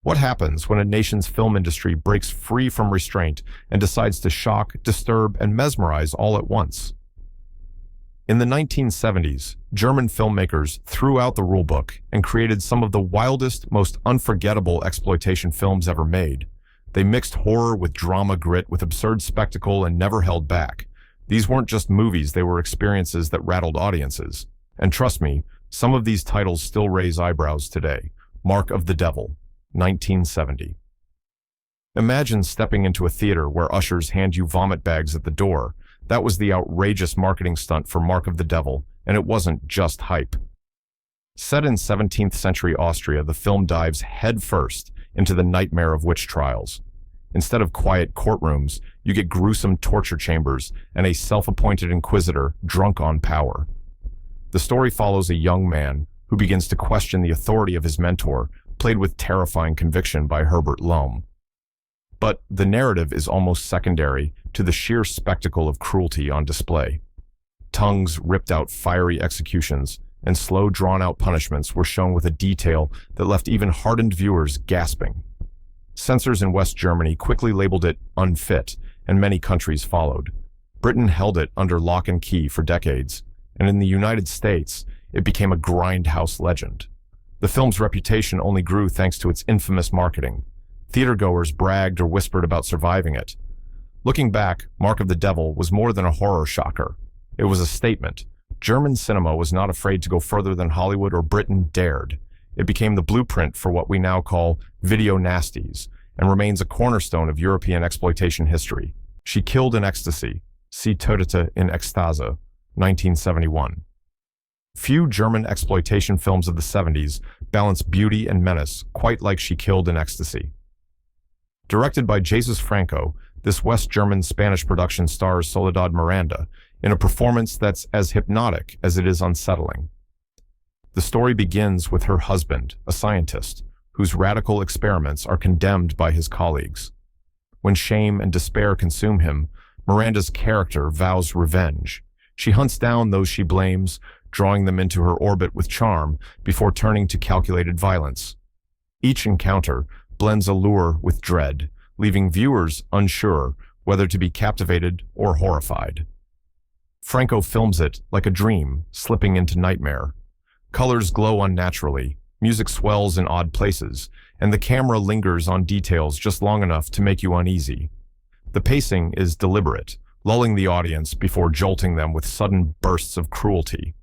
What happens when a nation's film industry breaks free from restraint and decides to shock, disturb, and mesmerize all at once? In the 1970s, German filmmakers threw out the rulebook and created some of the wildest, most unforgettable exploitation films ever made. They mixed horror with drama grit with absurd spectacle and never held back. These weren't just movies, they were experiences that rattled audiences. And trust me, some of these titles still raise eyebrows today. Mark of the Devil, 1970. Imagine stepping into a theater where ushers hand you vomit bags at the door. That was the outrageous marketing stunt for Mark of the Devil, and it wasn't just hype. Set in 17th century Austria, the film dives headfirst into the nightmare of witch trials. Instead of quiet courtrooms, you get gruesome torture chambers and a self-appointed inquisitor drunk on power. The story follows a young man who begins to question the authority of his mentor, played with terrifying conviction by Herbert Lohm. But the narrative is almost secondary to the sheer spectacle of cruelty on display. Tongues ripped out fiery executions and slow drawn-out punishments were shown with a detail that left even hardened viewers gasping. Censors in West Germany quickly labeled it unfit, and many countries followed. Britain held it under lock and key for decades, and in the United States, it became a grindhouse legend. The film's reputation only grew thanks to its infamous marketing. Theatergoers bragged or whispered about surviving it. Looking back, Mark of the Devil was more than a horror shocker. It was a statement. German cinema was not afraid to go further than Hollywood or Britain dared. It became the blueprint for what we now call video nasties, and remains a cornerstone of European exploitation history. She Killed in Ecstasy. Sie tötete in Ekstase, 1971. Few German exploitation films of the 70s balance beauty and menace quite like She Killed in Ecstasy. Directed by Jesus Franco, this West German-Spanish production stars Soledad Miranda in a performance that's as hypnotic as it is unsettling. The story begins with her husband, a scientist, whose radical experiments are condemned by his colleagues. When shame and despair consume him, Miranda's character vows revenge. She hunts down those she blames, drawing them into her orbit with charm before turning to calculated violence. Each encounter blends allure with dread, leaving viewers unsure whether to be captivated or horrified. Franco films it like a dream, slipping into nightmare. Colors glow unnaturally, music swells in odd places, and the camera lingers on details just long enough to make you uneasy. The pacing is deliberate, lulling the audience before jolting them with sudden bursts of cruelty.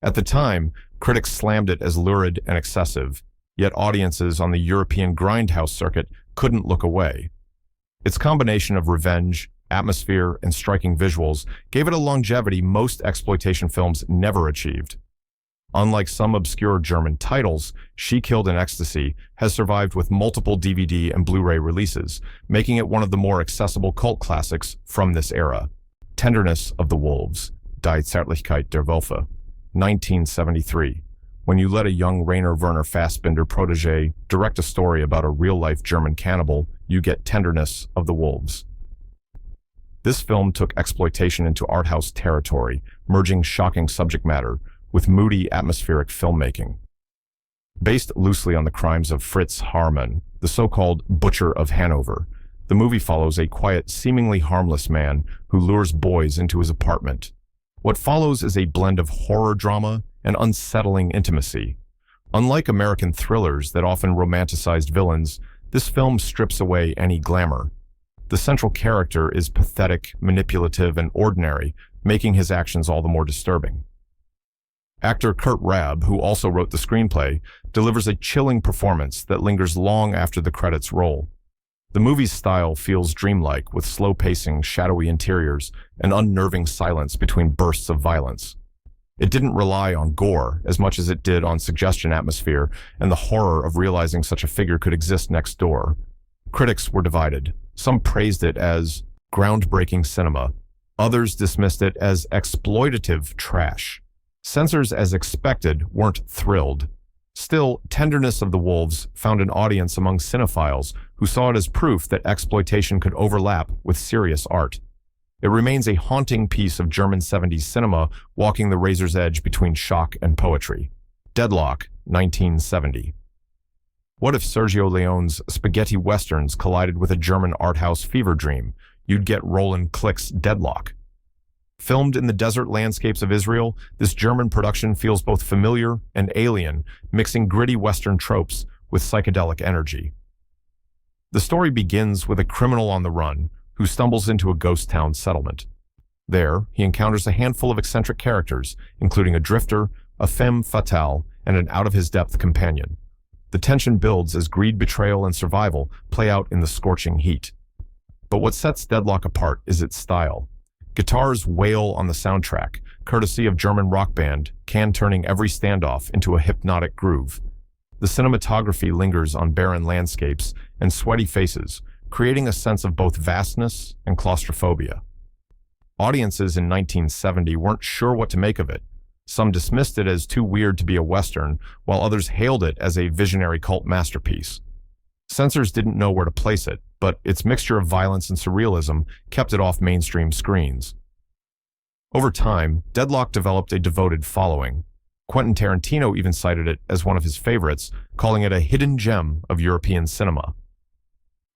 At the time, critics slammed it as lurid and excessive, yet audiences on the European grindhouse circuit couldn't look away. Its combination of revenge, atmosphere, and striking visuals gave it a longevity most exploitation films never achieved. Unlike some obscure German titles, She Killed in Ecstasy has survived with multiple DVD and Blu-ray releases, making it one of the more accessible cult classics from this era. Tenderness of the Wolves, Die Zärtlichkeit der Wölfe, 1973. When you let a young Rainer Werner Fassbinder protege direct a story about a real-life German cannibal, you get Tenderness of the Wolves. This film took exploitation into art house territory, merging shocking subject matter with moody, atmospheric filmmaking. Based loosely on the crimes of Fritz Haarmann, the so-called Butcher of Hanover, the movie follows a quiet, seemingly harmless man who lures boys into his apartment. What follows is a blend of horror drama and unsettling intimacy. Unlike American thrillers that often romanticized villains, this film strips away any glamour. The central character is pathetic, manipulative, and ordinary, making his actions all the more disturbing. Actor Kurt Raab, who also wrote the screenplay, delivers a chilling performance that lingers long after the credits roll. The movie's style feels dreamlike, with slow pacing, shadowy interiors, and unnerving silence between bursts of violence. It didn't rely on gore as much as it did on suggestion atmosphere and the horror of realizing such a figure could exist next door. Critics were divided. Some praised it as groundbreaking cinema. Others dismissed it as exploitative trash. Censors, as expected, weren't thrilled. Still, Tenderness of the Wolves found an audience among cinephiles who saw it as proof that exploitation could overlap with serious art. It remains a haunting piece of German 70s cinema, walking the razor's edge between shock and poetry. Deadlock, 1970. What if Sergio Leone's spaghetti westerns collided with a German art house fever dream? You'd get Roland Klick's Deadlock. Filmed in the desert landscapes of Israel, this German production feels both familiar and alien, mixing gritty Western tropes with psychedelic energy. The story begins with a criminal on the run who stumbles into a ghost town settlement. There, he encounters a handful of eccentric characters, including a drifter, a femme fatale, and an out-of-his-depth companion. The tension builds as greed, betrayal, and survival play out in the scorching heat. But what sets Deadlock apart is its style. Guitars wail on the soundtrack, courtesy of German rock band, turning every standoff into a hypnotic groove. The cinematography lingers on barren landscapes and sweaty faces, creating a sense of both vastness and claustrophobia. Audiences in 1970 weren't sure what to make of it. Some dismissed it as too weird to be a Western, while others hailed it as a visionary cult masterpiece. Censors didn't know where to place it, but its mixture of violence and surrealism kept it off mainstream screens. Over time, Deadlock developed a devoted following. Quentin Tarantino even cited it as one of his favorites, calling it a hidden gem of European cinema.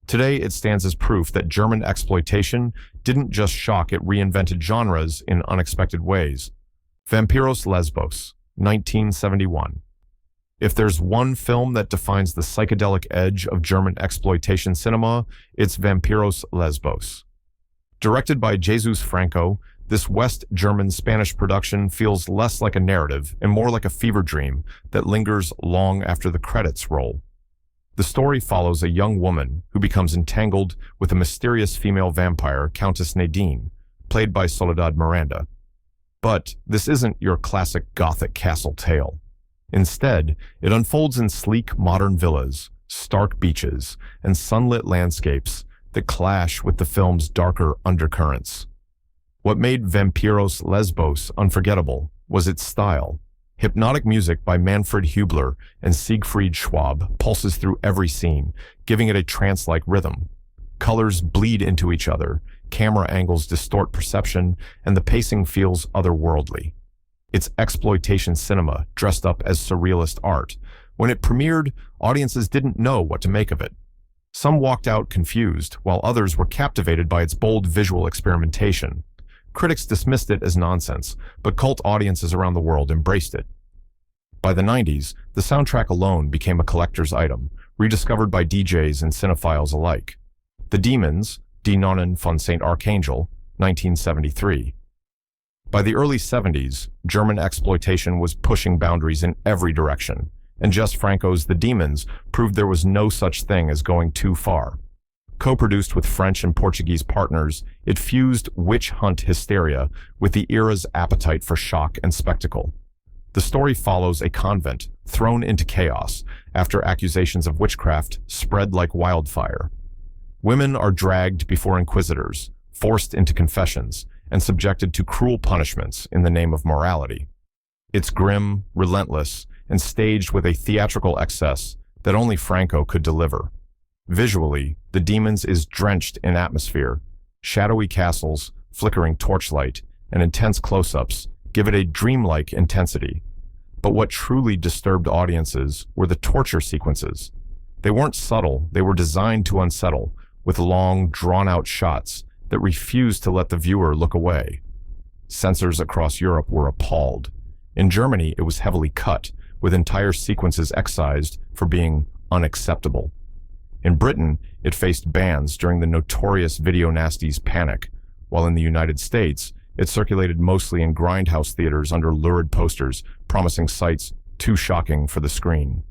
Today, it stands as proof that German exploitation didn't just shock, it reinvented genres in unexpected ways. Vampiros Lesbos, 1971. If there's one film that defines the psychedelic edge of German exploitation cinema, it's Vampiros Lesbos. Directed by Jesus Franco, this West German-Spanish production feels less like a narrative and more like a fever dream that lingers long after the credits roll. The story follows a young woman who becomes entangled with a mysterious female vampire, Countess Nadine, played by Soledad Miranda. But this isn't your classic Gothic castle tale. Instead, it unfolds in sleek modern villas, stark beaches, and sunlit landscapes that clash with the film's darker undercurrents. What made Vampiros Lesbos unforgettable was its style. Hypnotic music by Manfred Hubler and Siegfried Schwab pulses through every scene, giving it a trance-like rhythm. Colors bleed into each other, camera angles distort perception, and the pacing feels otherworldly. It's exploitation cinema dressed up as surrealist art. When it premiered, audiences didn't know what to make of it. Some walked out confused, while others were captivated by its bold visual experimentation. Critics dismissed it as nonsense, but cult audiences around the world embraced it. By the 90s, the soundtrack alone became a collector's item, rediscovered by DJs and cinephiles alike. The Demons, Die Nonnen von St. Archangel, 1973. By the early 70s, German exploitation was pushing boundaries in every direction, and Jess Franco's The Demons proved there was no such thing as going too far. Co-produced with French and Portuguese partners, it fused witch hunt hysteria with the era's appetite for shock and spectacle. The story follows a convent thrown into chaos after accusations of witchcraft spread like wildfire. Women are dragged before inquisitors, forced into confessions, and subjected to cruel punishments in the name of morality. It's grim, relentless, and staged with a theatrical excess that only Franco could deliver. Visually, The Demons is drenched in atmosphere. Shadowy castles, flickering torchlight, and intense close-ups give it a dreamlike intensity. But what truly disturbed audiences were the torture sequences. They weren't subtle, they were designed to unsettle, with long, drawn-out shots that refused to let the viewer look away. Censors across Europe were appalled. In Germany, it was heavily cut, with entire sequences excised for being unacceptable. In Britain, it faced bans during the notorious video nasties panic, while in the United States, it circulated mostly in grindhouse theaters under lurid posters promising sights too shocking for the screen.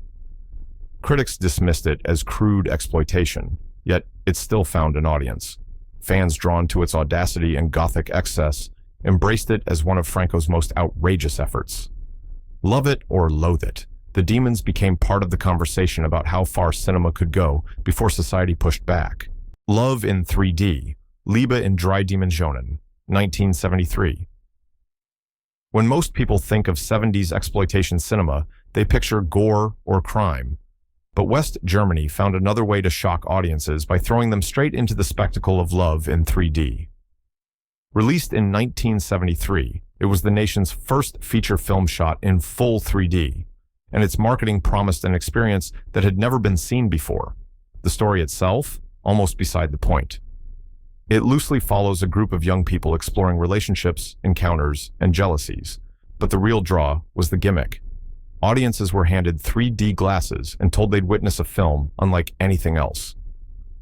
Critics dismissed it as crude exploitation, yet it still found an audience. Fans drawn to its audacity and Gothic excess embraced it as one of Franco's most outrageous efforts. Love it or loathe it, The Demons became part of the conversation about how far cinema could go before society pushed back. Love in 3D, Liebe in Drei Dimensionen, 1973. When most people think of 70s exploitation cinema, they picture gore or crime. But West Germany found another way to shock audiences by throwing them straight into the spectacle of love in 3D. Released in 1973, it was the nation's first feature film shot in full 3D. and its marketing promised an experience that had never been seen before. The story itself, almost beside the point. It loosely follows a group of young people exploring relationships, encounters, and jealousies. But the real draw was the gimmick. Audiences were handed 3D glasses and told they'd witness a film unlike anything else.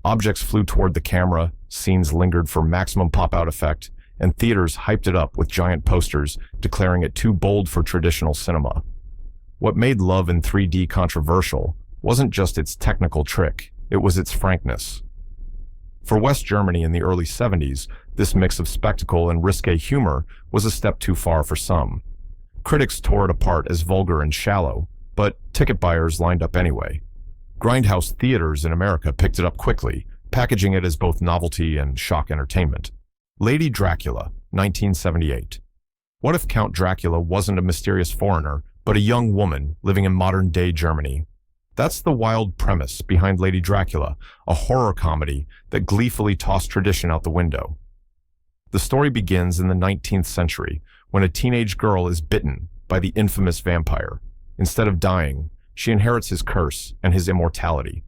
Objects flew toward the camera, scenes lingered for maximum pop-out effect, and theaters hyped it up with giant posters declaring it too bold for traditional cinema. What made Love in 3D controversial wasn't just its technical trick, it was its frankness. For West Germany in the early 70s, this mix of spectacle and risque humor was a step too far for some. Critics tore it apart as vulgar and shallow, but ticket buyers lined up anyway. Grindhouse theaters in America picked it up quickly, packaging it as both novelty and shock entertainment. Lady Dracula, 1978. What if Count Dracula wasn't a mysterious foreigner, but a young woman living in modern-day Germany? That's the wild premise behind Lady Dracula, a horror comedy that gleefully tossed tradition out the window. The story begins in the 19th century, when a teenage girl is bitten by the infamous vampire. Instead of dying, she inherits his curse and his immortality.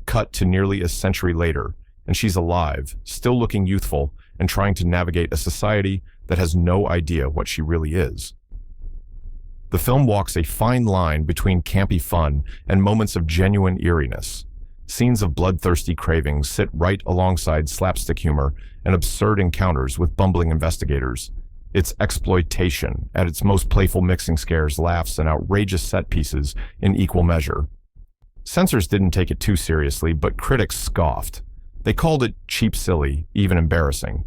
Cut to nearly a century later, and she's alive, still looking youthful, and trying to navigate a society that has no idea what she really is. The film walks a fine line between campy fun and moments of genuine eeriness. Scenes of bloodthirsty cravings sit right alongside slapstick humor and absurd encounters with bumbling investigators. It's exploitation at its most playful, mixing scares, laughs, and outrageous set pieces in equal measure. Censors didn't take it too seriously, but critics scoffed. They called it cheap, silly, even embarrassing.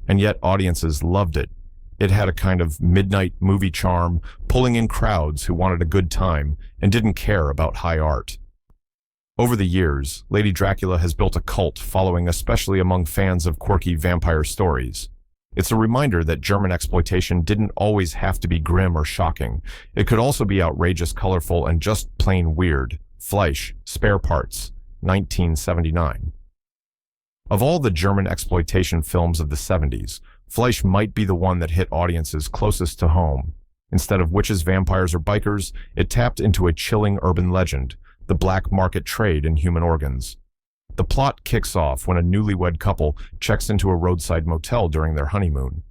And yet audiences loved it. It had a kind of midnight movie charm, pulling in crowds who wanted a good time and didn't care about high art. Over the years, Lady Dracula has built a cult following, especially among fans of quirky vampire stories. It's a reminder that German exploitation didn't always have to be grim or shocking. It could also be outrageous, colorful, and just plain weird. Fleisch, Spare Parts, 1979. Of all the German exploitation films of the 70s, Fleisch might be the one that hit audiences closest to home. Instead of witches, vampires, or bikers, it tapped into a chilling urban legend, the black market trade in human organs. The plot kicks off when a newlywed couple checks into a roadside motel during their honeymoon.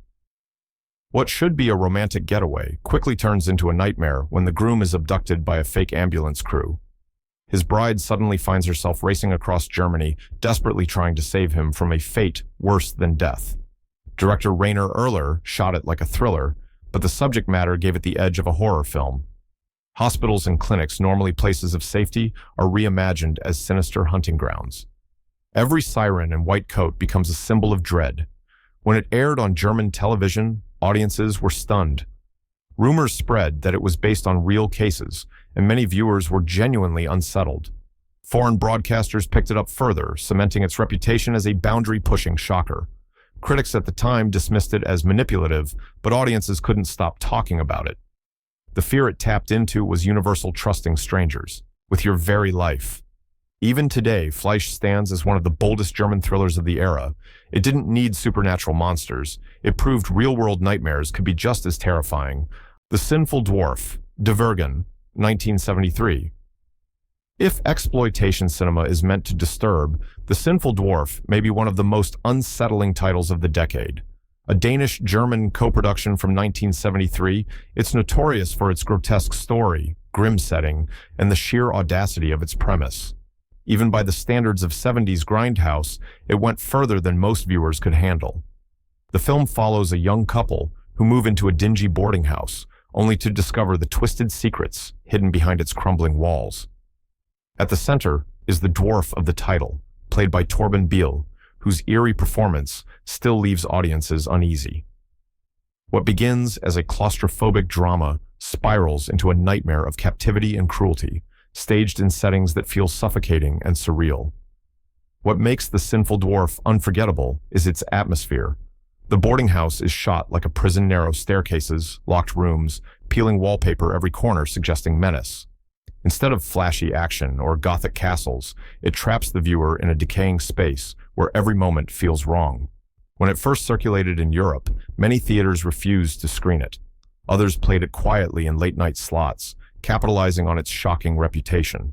What should be a romantic getaway quickly turns into a nightmare when the groom is abducted by a fake ambulance crew. His bride suddenly finds herself racing across Germany, desperately trying to save him from a fate worse than death. Director Rainer Erler shot it like a thriller, but the subject matter gave it the edge of a horror film. Hospitals and clinics, normally places of safety, are reimagined as sinister hunting grounds. Every siren and white coat becomes a symbol of dread. When it aired on German television, audiences were stunned. Rumors spread that it was based on real cases, and many viewers were genuinely unsettled. Foreign broadcasters picked it up further, cementing its reputation as a boundary-pushing shocker. Critics at the time dismissed it as manipulative, but audiences couldn't stop talking about it. The fear it tapped into was universal, trusting strangers with your very life. Even today, Fleisch stands as one of the boldest German thrillers of the era. It didn't need supernatural monsters. It proved real-world nightmares could be just as terrifying. The Sinful Dwarf, De Vergen, 1973. If exploitation cinema is meant to disturb, The Sinful Dwarf may be one of the most unsettling titles of the decade. A Danish-German co-production from 1973, it's notorious for its grotesque story, grim setting, and the sheer audacity of its premise. Even by the standards of 70s grindhouse, it went further than most viewers could handle. The film follows a young couple who move into a dingy boarding house, only to discover the twisted secrets hidden behind its crumbling walls. At the center is the dwarf of the title, played by Torben Biel, whose eerie performance still leaves audiences uneasy. What begins as a claustrophobic drama spirals into a nightmare of captivity and cruelty, staged in settings that feel suffocating and surreal. What makes The Sinful Dwarf unforgettable is its atmosphere. The boarding house is shot like a prison, narrow staircases, locked rooms, peeling wallpaper every corner suggesting menace. Instead of flashy action or gothic castles, it traps the viewer in a decaying space where every moment feels wrong. When it first circulated in Europe, many theaters refused to screen it. Others played it quietly in late-night slots, capitalizing on its shocking reputation.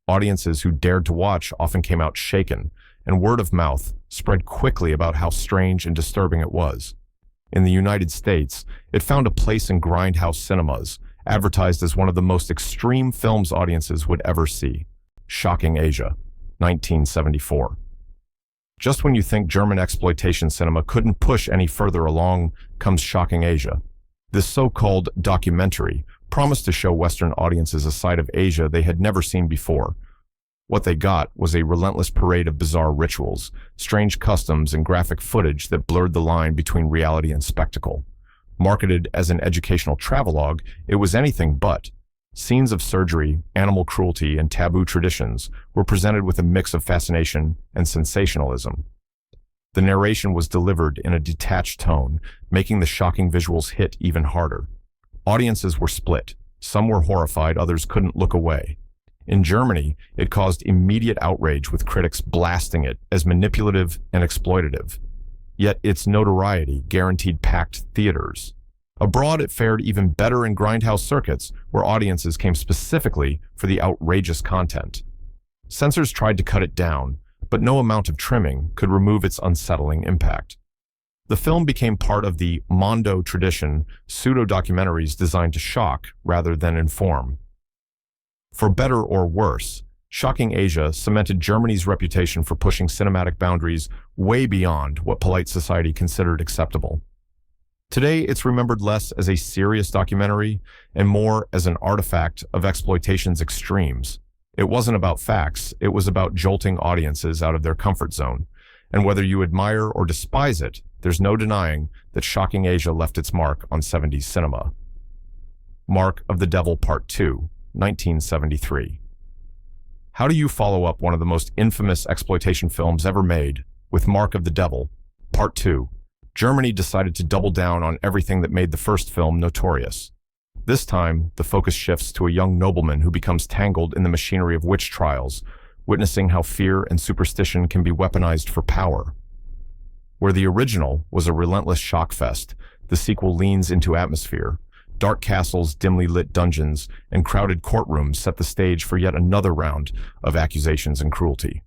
Audiences who dared to watch often came out shaken, and word of mouth spread quickly about how strange and disturbing it was. In the United States, it found a place in grindhouse cinemas, advertised as one of the most extreme films audiences would ever see. Shocking Asia, 1974. Just when you think German exploitation cinema couldn't push any further along, comes Shocking Asia. This so-called documentary promised to show Western audiences a side of Asia they had never seen before. What they got was a relentless parade of bizarre rituals, strange customs, and graphic footage that blurred the line between reality and spectacle. Marketed as an educational travelogue, it was anything but. Scenes of surgery, animal cruelty, and taboo traditions were presented with a mix of fascination and sensationalism. The narration was delivered in a detached tone, making the shocking visuals hit even harder. Audiences were split. Some were horrified, others couldn't look away. In Germany, it caused immediate outrage, with critics blasting it as manipulative and exploitative. Yet its notoriety guaranteed packed theaters. Abroad, it fared even better in grindhouse circuits, where audiences came specifically for the outrageous content. Censors tried to cut it down, but no amount of trimming could remove its unsettling impact. The film became part of the Mondo tradition, pseudo-documentaries designed to shock rather than inform. For better or worse, Shocking Asia cemented Germany's reputation for pushing cinematic boundaries way beyond what polite society considered acceptable. Today, it's remembered less as a serious documentary and more as an artifact of exploitation's extremes. It wasn't about facts, it was about jolting audiences out of their comfort zone. And whether you admire or despise it, there's no denying that Shocking Asia left its mark on 70s cinema. Mark of the Devil Part 2, 1973. How do you follow up one of the most infamous exploitation films ever made with Mark of the Devil, Part 2? Germany decided to double down on everything that made the first film notorious. This time, the focus shifts to a young nobleman who becomes tangled in the machinery of witch trials, witnessing how fear and superstition can be weaponized for power. Where the original was a relentless shock fest, the sequel leans into atmosphere. Dark castles, dimly lit dungeons, and crowded courtrooms set the stage for yet another round of accusations and cruelty.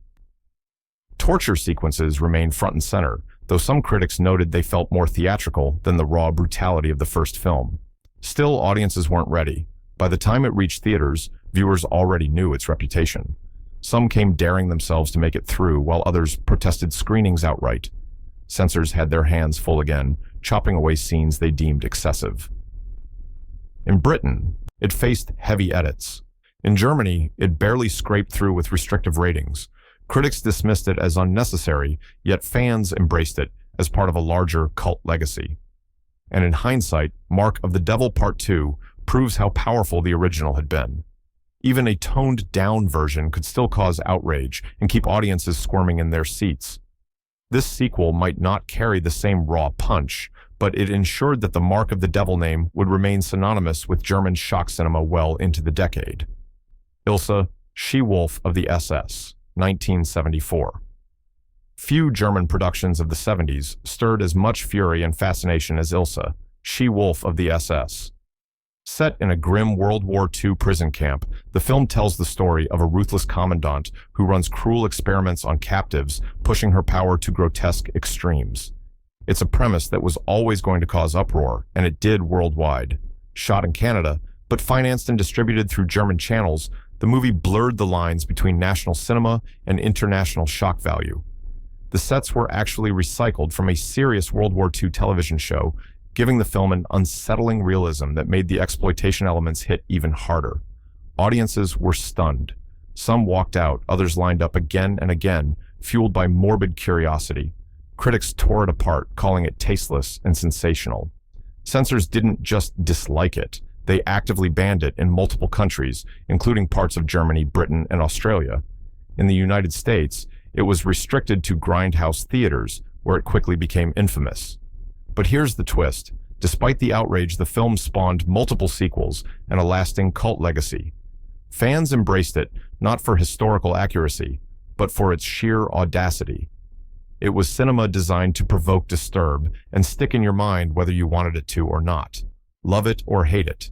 Torture sequences remain front and center, though some critics noted they felt more theatrical than the raw brutality of the first film. Still, audiences weren't ready. By the time it reached theaters, viewers already knew its reputation. Some came daring themselves to make it through, while others protested screenings outright. Censors had their hands full again, chopping away scenes they deemed excessive. In Britain, it faced heavy edits. In Germany, it barely scraped through with restrictive ratings. Critics dismissed it as unnecessary, yet fans embraced it as part of a larger cult legacy. And in hindsight, Mark of the Devil Part 2 proves how powerful the original had been. Even a toned-down version could still cause outrage and keep audiences squirming in their seats. This sequel might not carry the same raw punch, but it ensured that the Mark of the Devil name would remain synonymous with German shock cinema well into the decade. Ilse, She-Wolf of the SS, 1974. Few German productions of the 70s stirred as much fury and fascination as Ilse, She-Wolf of the SS. Set in a grim World War II prison camp, the film tells the story of a ruthless commandant who runs cruel experiments on captives, pushing her power to grotesque extremes. It's a premise that was always going to cause uproar, and it did worldwide. Shot in Canada, but financed and distributed through German channels, the movie blurred the lines between national cinema and international shock value. The sets were actually recycled from a serious World War II television show, giving the film an unsettling realism that made the exploitation elements hit even harder. Audiences were stunned. Some walked out, others lined up again and again, fueled by morbid curiosity. Critics tore it apart, calling it tasteless and sensational. Censors didn't just dislike it, they actively banned it in multiple countries, including parts of Germany, Britain, and Australia. In the United States, it was restricted to grindhouse theaters, where it quickly became infamous. But here's the twist. Despite the outrage, the film spawned multiple sequels and a lasting cult legacy. Fans embraced it, not for historical accuracy, but for its sheer audacity. It was cinema designed to provoke, disturb, and stick in your mind whether you wanted it to or not. Love it or hate it.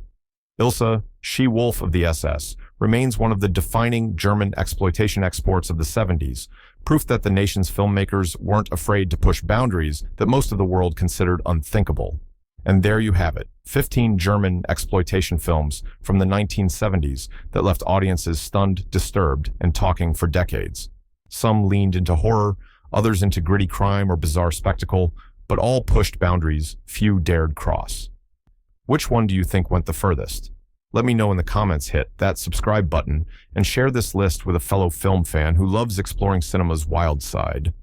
Ilse, She-Wolf of the SS, remains one of the defining German exploitation exports of the 70s, proof that the nation's filmmakers weren't afraid to push boundaries that most of the world considered unthinkable. And there you have it, 15 German exploitation films from the 1970s that left audiences stunned, disturbed, and talking for decades. Some leaned into horror, others into gritty crime or bizarre spectacle, but all pushed boundaries few dared cross. Which one do you think went the furthest? Let me know in the comments, hit that subscribe button, and share this list with a fellow film fan who loves exploring cinema's wild side.